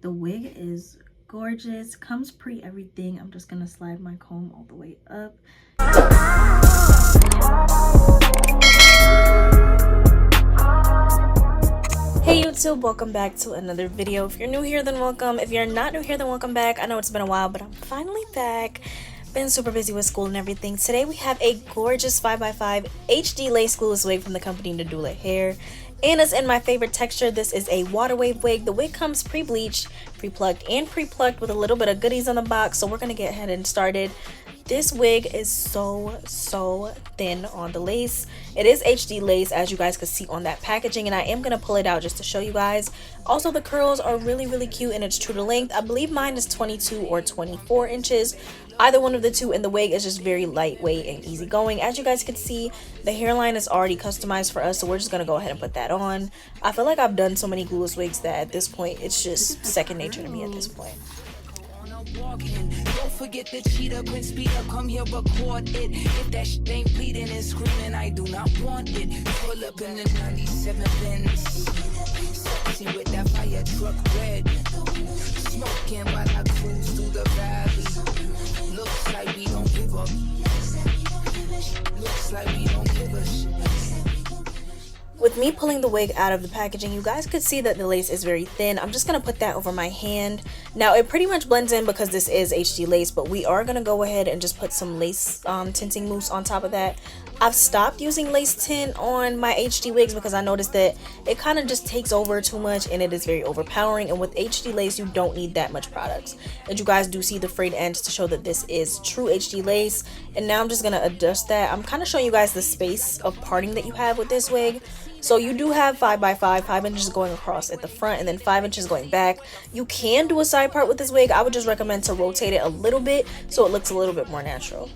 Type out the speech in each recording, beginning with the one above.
The wig is gorgeous, comes pre everything. I'm just gonna slide my comb all the way up. Hey YouTube, welcome back to another video. If you're new here, then welcome. If you're not new here, then welcome back. I know it's been a while, but I'm finally back. Been super busy with school and everything. Today we have a gorgeous 5x5 HD lace glueless wig from the company Nadula hair, and it's in my favorite texture. This is a water wave wig. The wig comes pre-bleached, pre-plucked, and pre-plucked with a little bit of goodies on the box, so we're gonna get ahead and started. This wig is so thin on the lace. It is HD lace, as you guys can see on that packaging, and I am gonna pull it out just to show you guys. Also, the curls are really cute, and it's true to length. I believe mine is 22 or 24 inches. Either one of the two, and the wig is just very lightweight and easygoing. As you guys can see, the hairline is already customized for us, so we're just gonna go ahead and put that on. I feel like I've done so many glueless wigs that at this point it's just second nature to me at this point. Walking. Don't forget the cheetah, Prince Peter, come here, record it. If that shit ain't bleeding and screaming, I do not want it. Pull up in the 97 Benz, sexy with that fire truck red, smoking while I cruise through the valley. Looks like we don't give up. Looks like we don't give a shit. With me pulling the wig out of the packaging, you guys could see that the lace is very thin. I'm just going to put that over my hand. Now, it pretty much blends in because this is HD lace, but we are going to go ahead and just put some lace tinting mousse on top of that. I've stopped using lace tint on my HD wigs because I noticed that it kind of just takes over too much and it is very overpowering. And with HD lace, you don't need that much products. And you guys do see the frayed ends to show that this is true HD lace. And now I'm just going to adjust that. I'm kind of showing you guys the space of parting that you have with this wig. So you do have 5x5, 5 inches going across at the front and then 5 inches going back. You can do a side part with this wig. I would just recommend to rotate it a little bit so it looks a little bit more natural.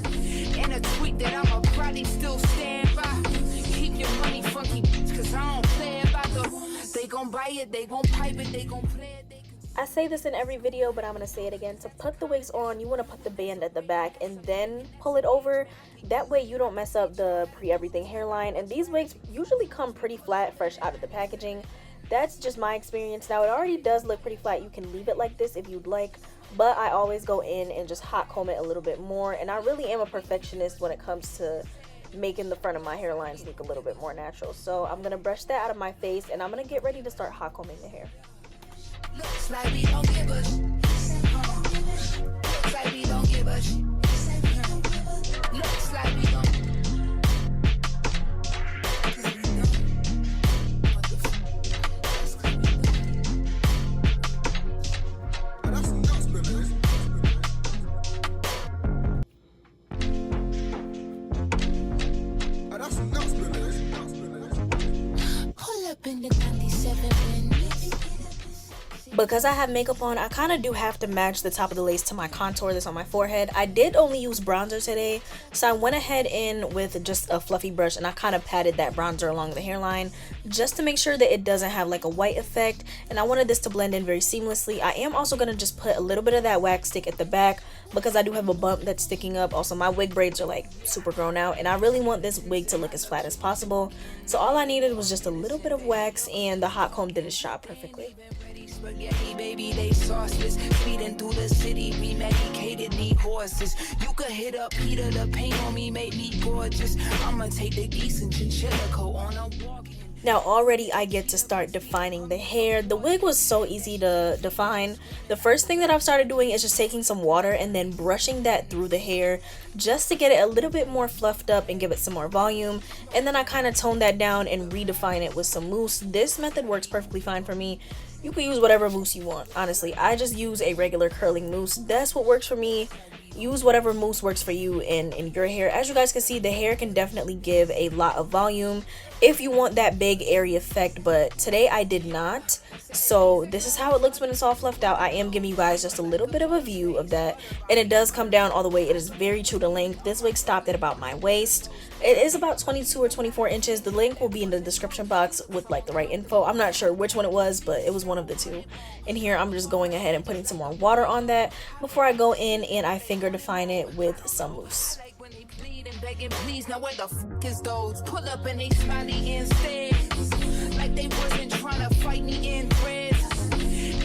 And a tweet that I'm a probably still stand by. Keep your money funky, cause I don't play about they gon' buy it, they gon' pipe it, they gon' play it. I say this in every video, but I'm going to say it again. To put the wigs on, you want to put the band at the back and then pull it over. That way you don't mess up the pre-everything hairline. And these wigs usually come pretty flat fresh out of the packaging. That's just my experience. Now, it already does look pretty flat. You can leave it like this if you'd like. But I always go in and just hot comb it a little bit more. And I really am a perfectionist when it comes to making the front of my hairlines look a little bit more natural. So I'm going to brush that out of my face and I'm going to get ready to start hot combing the hair. Looks like we don't give a looks like we don't give a looks like we don't. Pull up in the 97 Because I have makeup on, I kind of do have to match the top of the lace to my contour that's on my forehead. I did only use bronzer today, so I went ahead in with just a fluffy brush and I kind of patted that bronzer along the hairline just to make sure that it doesn't have like a white effect, and I wanted this to blend in very seamlessly. I am also going to just put a little bit of that wax stick at the back because I do have a bump that's sticking up. Also, my wig braids are like super grown out and I really want this wig to look as flat as possible, so all I needed was just a little bit of wax and the hot comb did its job perfectly. Spaghetti, baby, they sauceless. Speeding through the city, we medicated, need horses. You could hit up Peter, the paint on me made me gorgeous. I'ma take the geese and chinchilla coat on a walk. Now already I get to start defining the hair. The wig was so easy to define. The first thing that I've started doing is just taking some water and then brushing that through the hair just to get it a little bit more fluffed up and give it some more volume. And then I kind of tone that down and redefine it with some mousse. This method works perfectly fine for me. You can use whatever mousse you want. Honestly, I just use a regular curling mousse. That's what works for me. Use whatever mousse works for you in your hair. As you guys can see, the hair can definitely give a lot of volume if you want that big airy effect, but today I did not. So this is how it looks when it's all fluffed out. I am giving you guys just a little bit of a view of that, and it does come down all the way. It is very true to length. This wig stopped at about my waist. It is about 22 or 24 inches. The link will be in the description box with like the right info. I'm not sure which one it was, but it was one of the two. And here I'm just going ahead and putting some more water on that before I go in and I finger define it with some mousse. Begging, please, now where the f is those? Pull up and they smiley instead, like they wasn't trying to fight me in threads.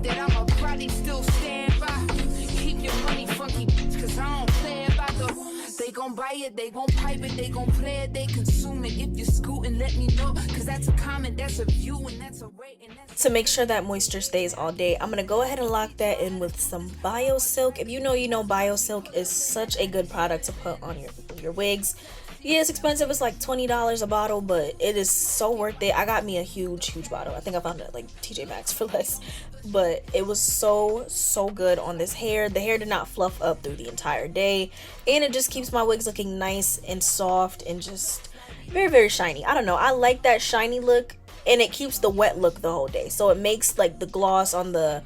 tweet that I'ma probably still stand by. Keep your money funky, cause I don't play about the. They gon' buy it, they gon' pipe it, they gon' play it, they consume it. If you're scooting, let me know, cause that's a comment, that's a view, and that's a rate, and that's... To make sure that moisture stays all day, I'm gonna go ahead and lock that in with some BioSilk. If you know, you know, BioSilk is such a good product to put on your wigs. Yeah, it's expensive. It's like $20 a bottle, but it is so worth it. I got me a huge bottle. I think I found it at like TJ Maxx for less, but it was so good on this hair. The hair did not fluff up through the entire day, and it just keeps my wigs looking nice and soft and just very shiny. I don't know, I like that shiny look, and it keeps the wet look the whole day, so it makes like the gloss on the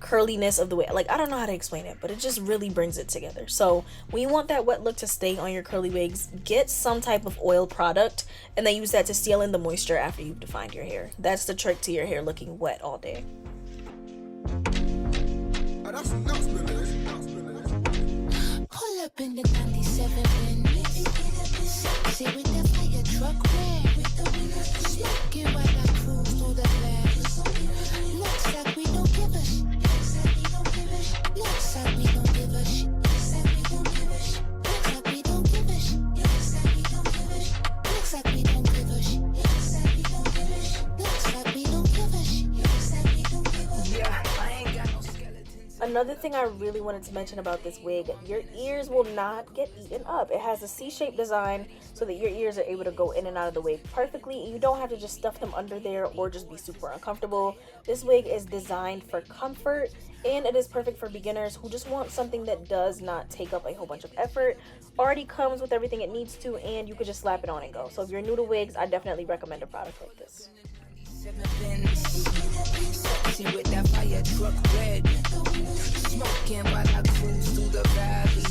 curliness of the wig, like, I don't know how to explain it, but it just really brings it together. So when you want that wet look to stay on your curly wigs, get some type of oil product and then use that to seal in the moisture after you've defined your hair. That's the trick to your hair looking wet all day. Pull up in the 97 sexy with the fire truck red, smoking while I cruise through the land. Looks like we don't give a shit. Looks like we don't give a shit. Looks like we don't give a shit. Looks like we don't give a shit. Looks like we don't give a shit. Looks like we don't give a shit. Looks like we don't give a shit. Looks like we don't give a shit. Looks like we don't give a shit. Yeah, I ain't got no skeletons. Another thing I really wanted to mention about this wig, your ears will not get eaten up. It has a C-shaped design so that your ears are able to go in and out of the wig perfectly. You don't have to just stuff them under there or just be super uncomfortable. This wig is designed for comfort, and it is perfect for beginners who just want something that does not take up a whole bunch of effort. Already comes with everything it needs to, and you could just slap it on and go. So if you're new to wigs, I definitely recommend a product like this. Sexy with that fire truck red, smoking while I cruise through the valley.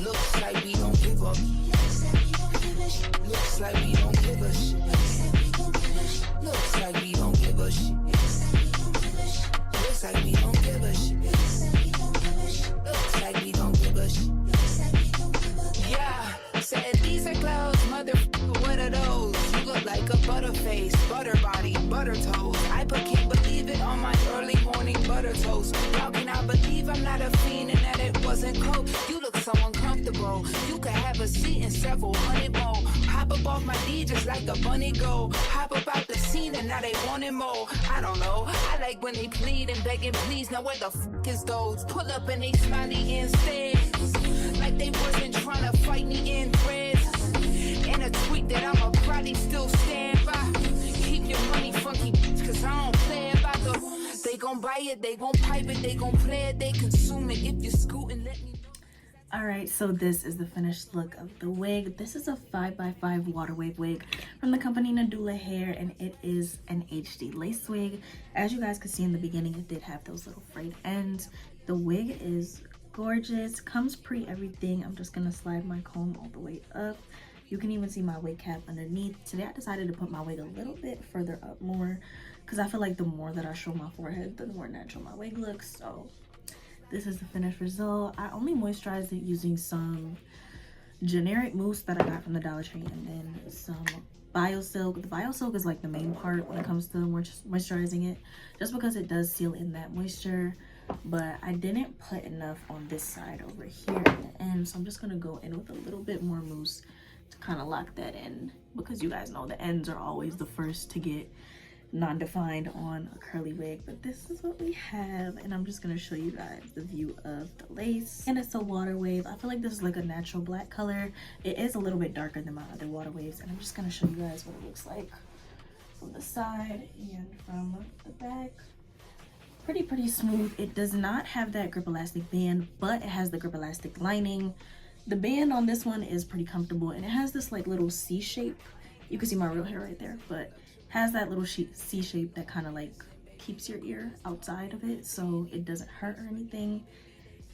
Looks like we don't give up. Looks like we don't give a shit. Looks like we don't give a shit. Looks like we don't give a shit. Looks like we don't give a shit. Yeah, said these are clothes, motherfucker, what are those? You look like a butterface, butter body, butter toes. I can't believe it on my early morning butter toast. How can I believe I'm not a fiend and that it wasn't cold? You look so uncomfortable. You could have a seat in several hundred more. Hop up off my knee just like a bunny go. Hop up out the scene and now they wanting more. I don't know. I like when they plead and begging please. Now where the fuck is those? Pull up and they smiley instead. Like they wasn't trying to fight me in threads. And a tweet that I'ma probably still stand by. Keep your money funky, cause I don't play about the. They gon' buy it, they gon' pipe it, they gon' play it, they consume it. If you're scooting, let me know. Alright, so this is the finished look of the wig. This is a 5x5 water wave wig from the company Nadula Hair, and it is an HD lace wig. As you guys could see in the beginning, it did have those little frayed ends. The wig is gorgeous, comes pre-everything. I'm just gonna slide my comb all the way up. You can even see my wig cap underneath. Today I decided to put my wig a little bit further up more because I feel like the more that I show my forehead, the more natural my wig looks. So this is the finished result. I only moisturized it using some generic mousse that I got from the Dollar Tree and then some BioSilk. The BioSilk is like the main part when it comes to moisturizing it, just because it does seal in that moisture. But I didn't put enough on this side over here at the end, so I'm just gonna go in with a little bit more mousse to kind of lock that in, because you guys know the ends are always the first to get non-defined on a curly wig. But this is what we have, and I'm just gonna show you guys the view of the lace. And it's a water wave. I feel like this is like a natural black color. It is a little bit darker than my other water waves, and I'm just gonna show you guys what it looks like from the side and from the back. Pretty smooth. It does not have that grip elastic band, but it has the grip elastic lining. The band on this one is pretty comfortable, and it has this like little C shape. You can see my real hair right there, but has that little C shape that kind of like keeps your ear outside of it, so it doesn't hurt or anything.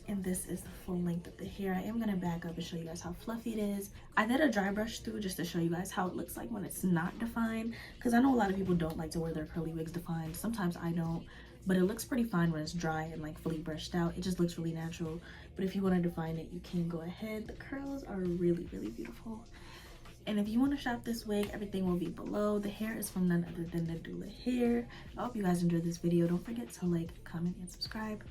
And this is the full length of the hair. I am gonna back up and show you guys how fluffy it is. I did a dry brush through just to show you guys how it looks like when it's not defined, because I know a lot of people don't like to wear their curly wigs defined. Sometimes I don't, but it looks pretty fine when it's dry and like fully brushed out. It just looks really natural. But if you want to define it, you can go ahead. The curls are really beautiful. And if you want to shop this wig, everything will be below. The hair is from none other than Nadula hair. I hope you guys enjoyed this video. Don't forget to like, comment, and subscribe.